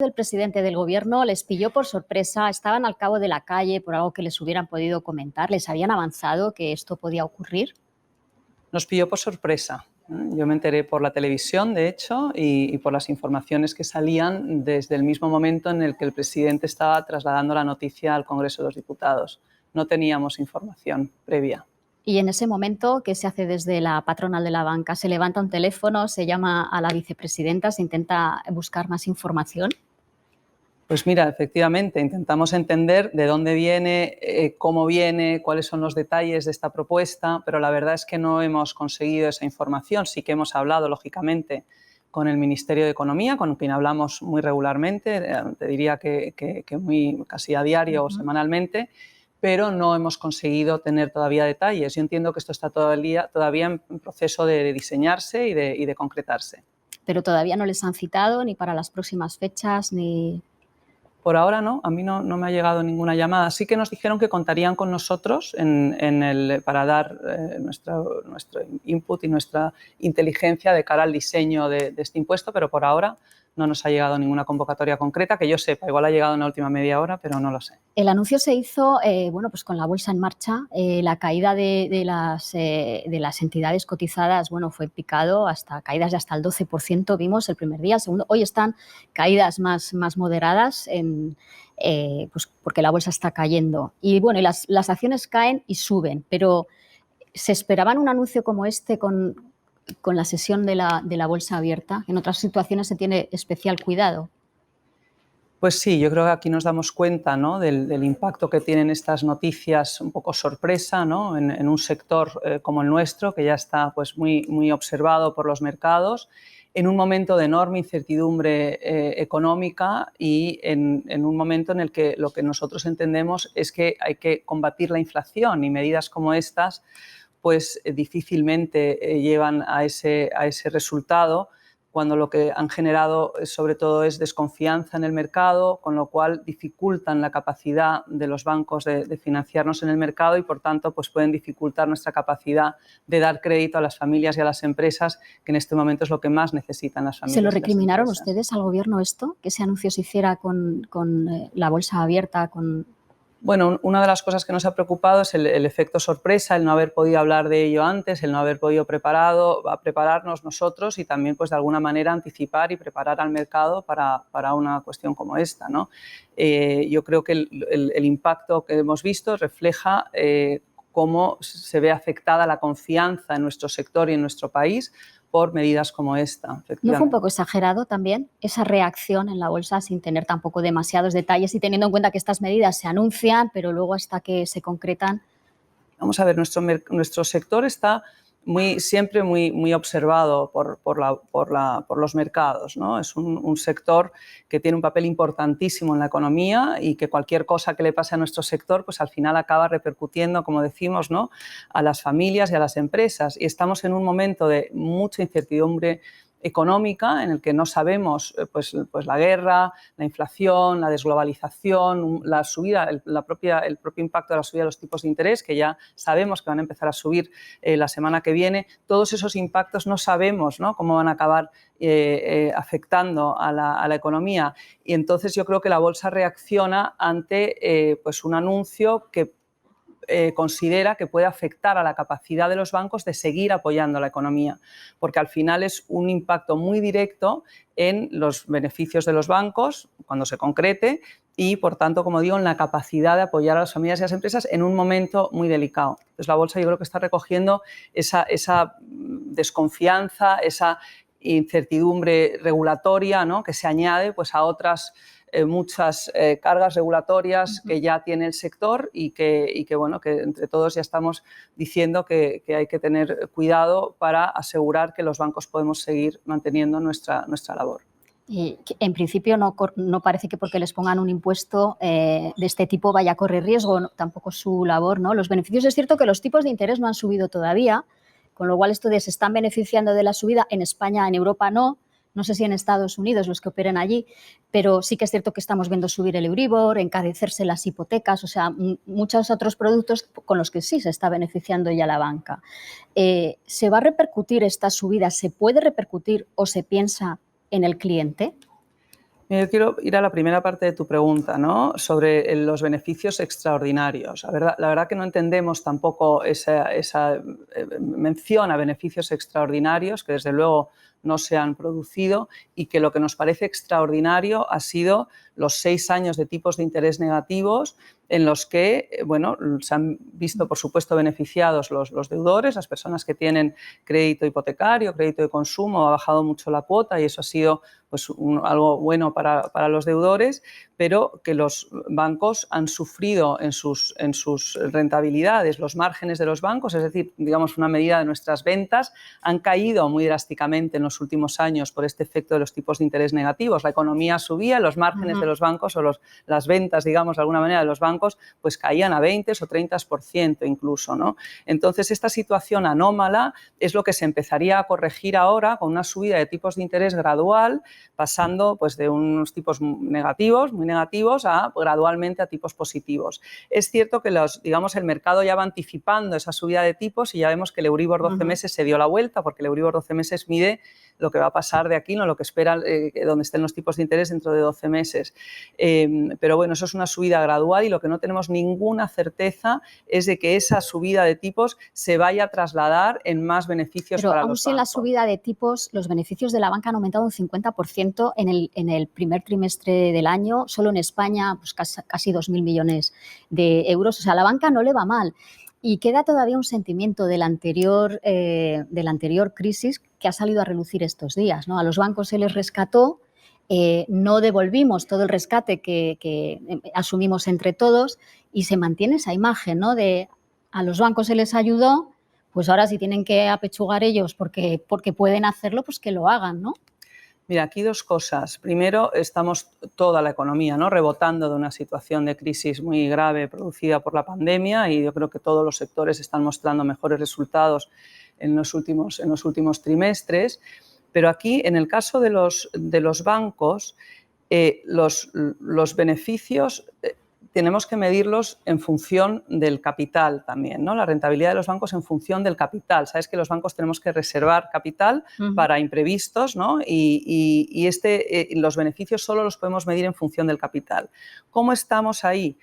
El presidente del gobierno les pilló por sorpresa, estaban al cabo de la calle por algo que les hubieran podido comentar, ¿les habían avanzado que esto podía ocurrir? Nos pilló por sorpresa. Yo me enteré por la televisión, de hecho, y por las informaciones que salían desde el mismo momento en el que el presidente estaba trasladando la noticia al Congreso de los Diputados. No teníamos información previa. Y en ese momento, ¿qué se hace desde la patronal de la banca? ¿Se levanta un teléfono, se llama a la vicepresidenta, se intenta buscar más información? Pues mira, efectivamente, intentamos entender de dónde viene, cómo viene, cuáles son los detalles de esta propuesta, pero la verdad es que no hemos conseguido esa información. Sí que hemos hablado, lógicamente, con el Ministerio de Economía, con quien hablamos muy regularmente, te diría que casi a diario o semanalmente, pero no hemos conseguido tener todavía detalles. Yo entiendo que esto está todavía en proceso de diseñarse y de concretarse. Pero todavía no les han citado ni para las próximas fechas, ni... Por ahora no, a mí no me ha llegado ninguna llamada. Sí que nos dijeron que contarían con nosotros para dar nuestro input y nuestra inteligencia de cara al diseño de este impuesto, pero por ahora no nos ha llegado ninguna convocatoria concreta, que yo sepa. Igual ha llegado en la última media hora, pero no lo sé. El anuncio se hizo pues con la bolsa en marcha. La caída de las entidades cotizadas fue picado, caídas de hasta el 12%, vimos el primer día. El segundo, hoy están caídas más moderadas pues porque la bolsa está cayendo. Y las acciones caen y suben, pero ¿se esperaban un anuncio como este con la sesión de la bolsa abierta? En otras situaciones se tiene especial cuidado. Pues sí, yo creo que aquí nos damos cuenta, ¿no?, del impacto que tienen estas noticias un poco sorpresa, ¿no?, en un sector como el nuestro, que ya está pues, muy observado por los mercados, en un momento de enorme incertidumbre económica y en un momento en el que lo que nosotros entendemos es que hay que combatir la inflación, y medidas como estas pues difícilmente llevan a ese resultado, cuando lo que han generado sobre todo es desconfianza en el mercado, con lo cual dificultan la capacidad de los bancos de financiarnos en el mercado y, por tanto, pues pueden dificultar nuestra capacidad de dar crédito a las familias y a las empresas, que en este momento es lo que más necesitan las familias. ¿Se lo recriminaron ustedes al gobierno esto, que ese anuncio se hiciera con la bolsa abierta? Bueno, una de las cosas que nos ha preocupado es el efecto sorpresa, el no haber podido hablar de ello antes, el no haber podido prepararnos nosotros y también, pues, de alguna manera anticipar y preparar al mercado para una cuestión como esta, ¿no? Yo creo que el impacto que hemos visto refleja cómo se ve afectada la confianza en nuestro sector y en nuestro país por medidas como esta. ¿No fue un poco exagerado también esa reacción en la bolsa sin tener tampoco demasiados detalles y teniendo en cuenta que estas medidas se anuncian, pero luego hasta que se concretan? Vamos a ver, nuestro sector está siempre muy observado por los mercados, ¿no? Es un sector que tiene un papel importantísimo en la economía y que cualquier cosa que le pase a nuestro sector, pues al final acaba repercutiendo, como decimos, ¿no?, a las familias y a las empresas. Y estamos en un momento de mucha incertidumbre económica en el que no sabemos pues la guerra, la inflación, la desglobalización, la subida, el propio impacto de la subida de los tipos de interés, que ya sabemos que van a empezar a subir la semana que viene. Todos esos impactos no sabemos, ¿no?, cómo van a acabar afectando a la economía, y entonces yo creo que la bolsa reacciona ante pues un anuncio que considera que puede afectar a la capacidad de los bancos de seguir apoyando la economía, porque al final es un impacto muy directo en los beneficios de los bancos cuando se concrete y, por tanto, como digo, en la capacidad de apoyar a las familias y a las empresas en un momento muy delicado. Entonces, la bolsa yo creo que está recogiendo esa desconfianza, esa incertidumbre regulatoria, ¿no?, que se añade pues a otras muchas cargas regulatorias que ya tiene el sector y que entre todos ya estamos diciendo que hay que tener cuidado para asegurar que los bancos podemos seguir manteniendo nuestra labor. Y en principio no parece que porque les pongan un impuesto de este tipo vaya a correr riesgo, ¿no?, tampoco su labor, ¿no? Los beneficios, es cierto que los tipos de interés no han subido todavía, con lo cual ustedes se están beneficiando de la subida. En España, en Europa no sé si en Estados Unidos, los que operen allí, pero sí que es cierto que estamos viendo subir el Euribor, encarecerse las hipotecas, o sea, muchos otros productos con los que sí se está beneficiando ya la banca. ¿Se va a repercutir esta subida? ¿Se puede repercutir o se piensa en el cliente? Yo quiero ir a la primera parte de tu pregunta, ¿no? Sobre los beneficios extraordinarios. La verdad que no entendemos tampoco esa mención a beneficios extraordinarios, que desde luego no se han producido, y que lo que nos parece extraordinario ha sido los 6 años de tipos de interés negativos en los que, bueno, se han visto, por supuesto, beneficiados los deudores, las personas que tienen crédito hipotecario, crédito de consumo, ha bajado mucho la cuota y eso ha sido pues, algo bueno para los deudores, pero que los bancos han sufrido en sus rentabilidades, los márgenes de los bancos, es decir, digamos una medida de nuestras ventas, han caído muy drásticamente en los últimos años por este efecto de los tipos de interés negativos. La economía subía, los márgenes de los bancos o las ventas, digamos, de alguna manera de los bancos, pues caían a 20 o 30% incluso, ¿no? Entonces, esta situación anómala es lo que se empezaría a corregir ahora con una subida de tipos de interés gradual, pasando pues, de unos tipos negativos, muy negativos, a gradualmente a tipos positivos. Es cierto que el mercado ya va anticipando esa subida de tipos y ya vemos que el Euribor 12 meses se dio la vuelta, porque el Euribor 12 meses mide lo que va a pasar de aquí, no lo que espera donde estén los tipos de interés dentro de 12 meses. Pero bueno, eso es una subida gradual y lo que no tenemos ninguna certeza es de que esa subida de tipos se vaya a trasladar en más beneficios para los bancos. Pero aún sin la subida de tipos, los beneficios de la banca han aumentado un 50% en el primer trimestre del año, solo en España pues casi 2.000 millones de euros. O sea, a la banca no le va mal. Y queda todavía un sentimiento de la anterior crisis que ha salido a relucir estos días, ¿no? A los bancos se les rescató, no devolvimos todo el rescate que asumimos entre todos y se mantiene esa imagen, ¿no? De a los bancos se les ayudó, pues ahora si tienen que apechugar ellos porque pueden hacerlo, pues que lo hagan, ¿no? Mira, aquí 2 cosas. Primero, estamos toda la economía, ¿no?, rebotando de una situación de crisis muy grave producida por la pandemia y yo creo que todos los sectores están mostrando mejores resultados en los últimos trimestres. Pero aquí, en el caso de los bancos, los beneficios tenemos que medirlos en función del capital también, ¿no? La rentabilidad de los bancos en función del capital. Sabes que los bancos tenemos que reservar capital para imprevistos, ¿no? Y los beneficios solo los podemos medir en función del capital. ¿Cómo estamos ahí?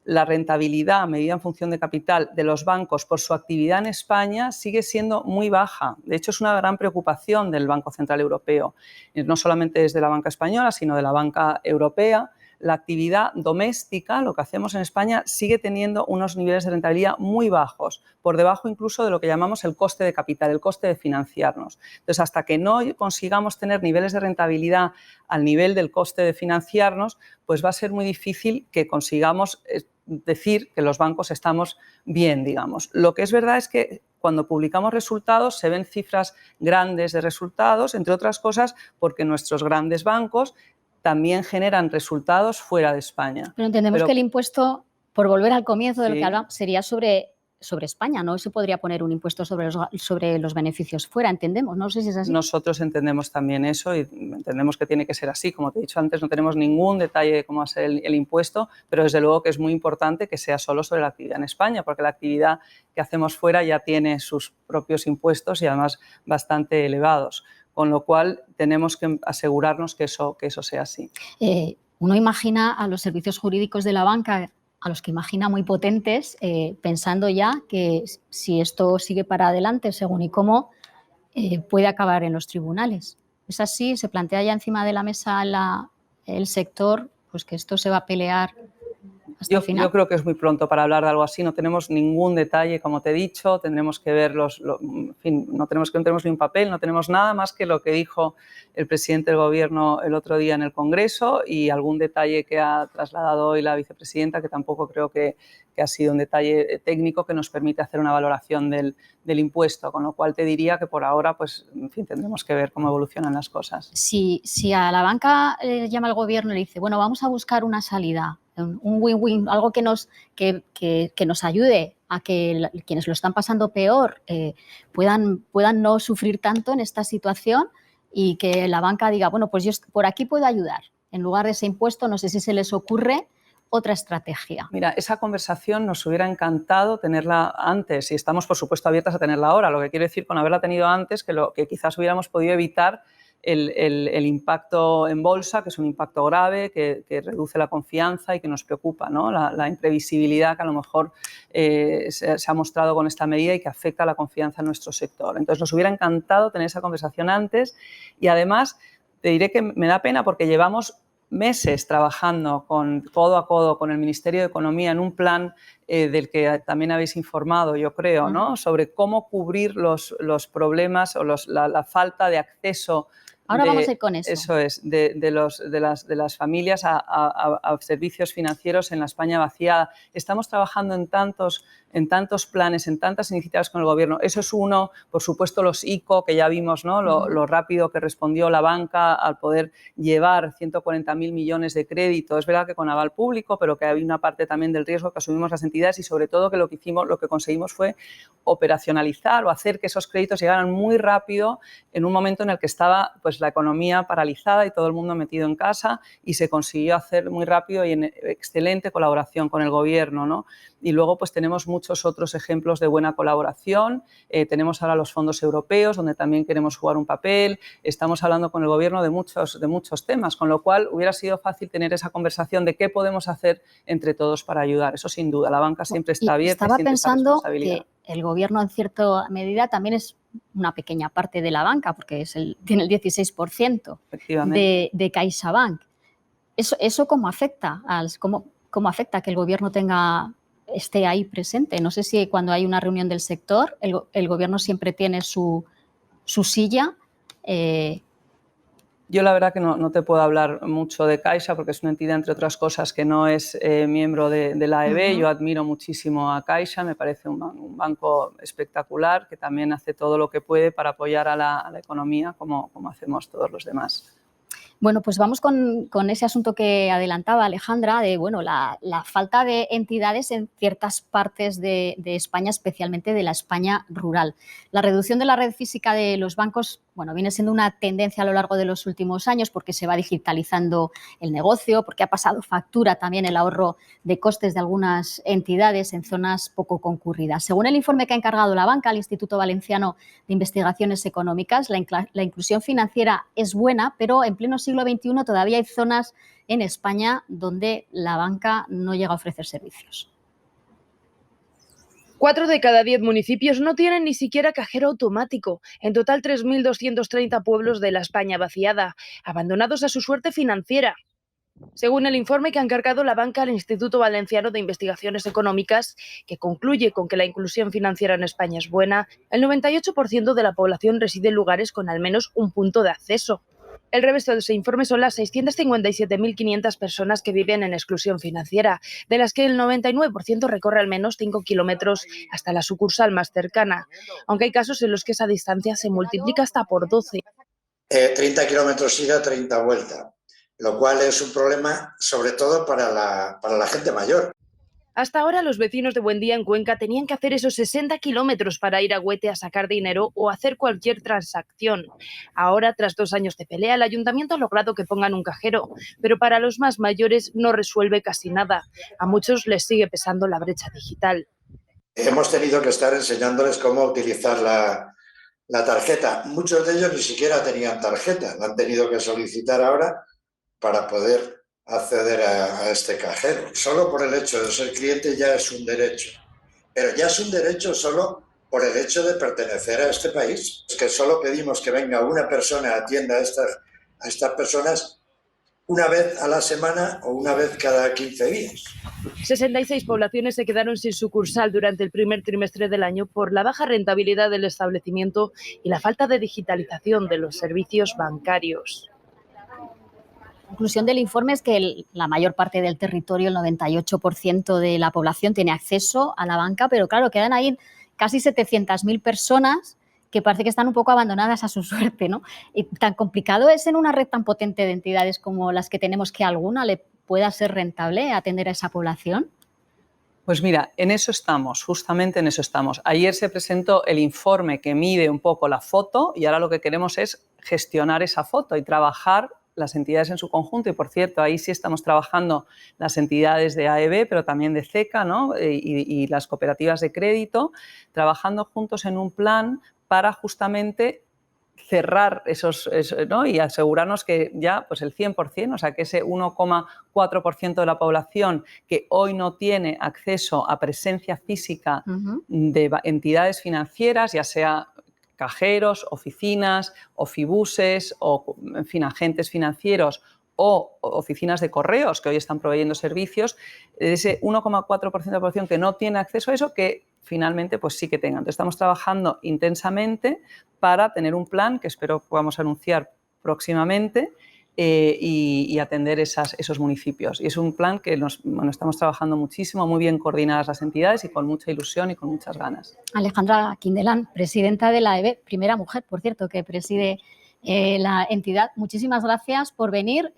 La rentabilidad medida en función de capital de los bancos por su actividad en España sigue siendo muy baja. De hecho, es una gran preocupación del Banco Central Europeo, no solamente desde la banca española, sino de la banca europea. La actividad doméstica, lo que hacemos en España, sigue teniendo unos niveles de rentabilidad muy bajos, por debajo incluso de lo que llamamos el coste de capital, el coste de financiarnos. Entonces, hasta que no consigamos tener niveles de rentabilidad al nivel del coste de financiarnos, pues va a ser muy difícil que consigamos decir que los bancos estamos bien, digamos. Lo que es verdad es que cuando publicamos resultados se ven cifras grandes de resultados, entre otras cosas porque nuestros grandes bancos también generan resultados fuera de España. Pero entendemos que el impuesto, por volver al comienzo de lo que hablamos, sería sobre España, no se podría poner un impuesto sobre los beneficios fuera, entendemos, no sé si es así. Nosotros entendemos también eso y entendemos que tiene que ser así. Como te he dicho antes, no tenemos ningún detalle de cómo va a ser el impuesto, pero desde luego que es muy importante que sea solo sobre la actividad en España, porque la actividad que hacemos fuera ya tiene sus propios impuestos y además bastante elevados. Con lo cual, tenemos que asegurarnos que eso sea así. Uno imagina a los servicios jurídicos de la banca, a los que imagina muy potentes, pensando ya que si esto sigue para adelante, según y cómo, puede acabar en los tribunales. ¿Es así? ¿Se plantea ya encima de la mesa el sector, pues que esto se va a pelear hasta el final? Yo creo que es muy pronto para hablar de algo así, no tenemos ningún detalle, como te he dicho, tendremos que ver en fin, no tenemos ni un papel, no tenemos nada más que lo que dijo el presidente del Gobierno el otro día en el Congreso y algún detalle que ha trasladado hoy la vicepresidenta, que tampoco creo que ha sido un detalle técnico que nos permite hacer una valoración del impuesto, con lo cual te diría que por ahora, pues, en fin, tendremos que ver cómo evolucionan las cosas. Si a la banca llama el Gobierno y le dice, bueno, vamos a buscar una salida, un win-win, algo que nos ayude a que quienes lo están pasando peor puedan no sufrir tanto en esta situación y que la banca diga, bueno, pues yo por aquí puedo ayudar. En lugar de ese impuesto, no sé si se les ocurre otra estrategia. Mira, esa conversación nos hubiera encantado tenerla antes y estamos, por supuesto, abiertas a tenerla ahora. Lo que quiero decir con haberla tenido antes, que quizás hubiéramos podido evitar el impacto en bolsa, que es un impacto grave, que reduce la confianza y que nos preocupa, ¿no? La imprevisibilidad que a lo mejor se ha mostrado con esta medida y que afecta a la confianza en nuestro sector. Entonces, nos hubiera encantado tener esa conversación antes y además te diré que me da pena porque llevamos meses trabajando codo a codo con el Ministerio de Economía en un plan del que también habéis informado, yo creo, ¿no? Sobre cómo cubrir los problemas o la falta de acceso. Ahora vamos a ir con eso. Eso es, de las familias a servicios financieros en la España vaciada. Estamos trabajando en tantos planes, en tantas iniciativas con el Gobierno. Eso es uno, por supuesto, los ICO, que ya vimos, ¿no? Lo rápido que respondió la banca al poder llevar 140.000 millones de crédito. Es verdad que con aval público, pero que había una parte también del riesgo que asumimos las entidades y sobre todo que lo que conseguimos fue operacionalizar o hacer que esos créditos llegaran muy rápido en un momento en el que estaba pues la economía paralizada y todo el mundo metido en casa, y se consiguió hacer muy rápido y en excelente colaboración con el Gobierno, ¿no? Y luego pues tenemos muchos otros ejemplos de buena colaboración. Tenemos ahora los fondos europeos, donde también queremos jugar un papel. Estamos hablando con el Gobierno de muchos temas, con lo cual hubiera sido fácil tener esa conversación de qué podemos hacer entre todos para ayudar. Eso sin duda, la banca siempre está abierta. Estaba pensando que el Gobierno en cierta medida también es una pequeña parte de la banca, porque tiene el 16% de CaixaBank. ¿Eso cómo afecta? ¿Cómo afecta que el Gobierno esté ahí presente? No sé si cuando hay una reunión del sector el Gobierno siempre tiene su silla. Yo la verdad que no te puedo hablar mucho de Caixa porque es una entidad, entre otras cosas, que no es miembro de la AEB. Yo admiro muchísimo a Caixa, me parece un banco espectacular que también hace todo lo que puede para apoyar a la economía como hacemos todos los demás. Bueno, pues vamos con ese asunto que adelantaba Alejandra, de la falta de entidades en ciertas partes de España, especialmente de la España rural. La reducción de la red física de los bancos viene siendo una tendencia a lo largo de los últimos años porque se va digitalizando el negocio, porque ha pasado factura también el ahorro de costes de algunas entidades en zonas poco concurridas. Según el informe que ha encargado la banca al Instituto Valenciano de Investigaciones Económicas, la inclusión financiera es buena, pero en pleno siglo XXI todavía hay zonas en España donde la banca no llega a ofrecer servicios. 4 de cada 10 municipios no tienen ni siquiera cajero automático. En total, 3.230 pueblos de la España vaciada, abandonados a su suerte financiera. Según el informe que ha encargado la banca al Instituto Valenciano de Investigaciones Económicas, que concluye con que la inclusión financiera en España es buena, el 98% de la población reside en lugares con al menos un punto de acceso. El resto de ese informe son las 657.500 personas que viven en exclusión financiera, de las que el 99% recorre al menos 5 kilómetros hasta la sucursal más cercana, aunque hay casos en los que esa distancia se multiplica hasta por 12. 30 kilómetros ida, 30 vuelta, lo cual es un problema sobre todo para la gente mayor. Hasta ahora los vecinos de Buendía en Cuenca tenían que hacer esos 60 kilómetros para ir a Huete a sacar dinero o hacer cualquier transacción. Ahora, tras 2 años de pelea, el ayuntamiento ha logrado que pongan un cajero, pero para los más mayores no resuelve casi nada. A muchos les sigue pesando la brecha digital. Hemos tenido que estar enseñándoles cómo utilizar la tarjeta. Muchos de ellos ni siquiera tenían tarjeta, la han tenido que solicitar ahora para poder acceder a este cajero. Solo por el hecho de ser cliente ya es un derecho, pero ya es un derecho solo por el hecho de pertenecer a este país. Es que solo pedimos que venga una persona, atienda a estas personas una vez a la semana o una vez cada 15 días. 66 poblaciones se quedaron sin sucursal durante el primer trimestre del año por la baja rentabilidad del establecimiento y la falta de digitalización de los servicios bancarios. La conclusión del informe es que la mayor parte del territorio, el 98% de la población, tiene acceso a la banca, pero claro, quedan ahí casi 700.000 personas que parece que están un poco abandonadas a su suerte, ¿no? Y tan complicado es en una red tan potente de entidades como las que tenemos que alguna le pueda ser rentable atender a esa población. Pues mira, en eso estamos, justamente en eso estamos. Ayer se presentó el informe que mide un poco la foto y ahora lo que queremos es gestionar esa foto y trabajar las entidades en su conjunto. Y por cierto, ahí sí estamos trabajando las entidades de AEB, pero también de CECA, ¿no? y las cooperativas de crédito, trabajando juntos en un plan para justamente cerrar ¿no? y asegurarnos que ya pues el 100%, o sea, que ese 1,4% de la población que hoy no tiene acceso a presencia física de entidades financieras, ya sea cajeros, oficinas, ofibuses o, en fin, agentes financieros o oficinas de correos que hoy están proveyendo servicios, ese 1,4% de la población que no tiene acceso a eso, que finalmente pues sí que tengan. Entonces, estamos trabajando intensamente para tener un plan que espero podamos anunciar próximamente y atender esos municipios. Y es un plan que estamos trabajando muchísimo, muy bien coordinadas las entidades y con mucha ilusión y con muchas ganas. Alejandra Quindelán, presidenta de la EBE, primera mujer, por cierto, que preside la entidad. Muchísimas gracias por venir.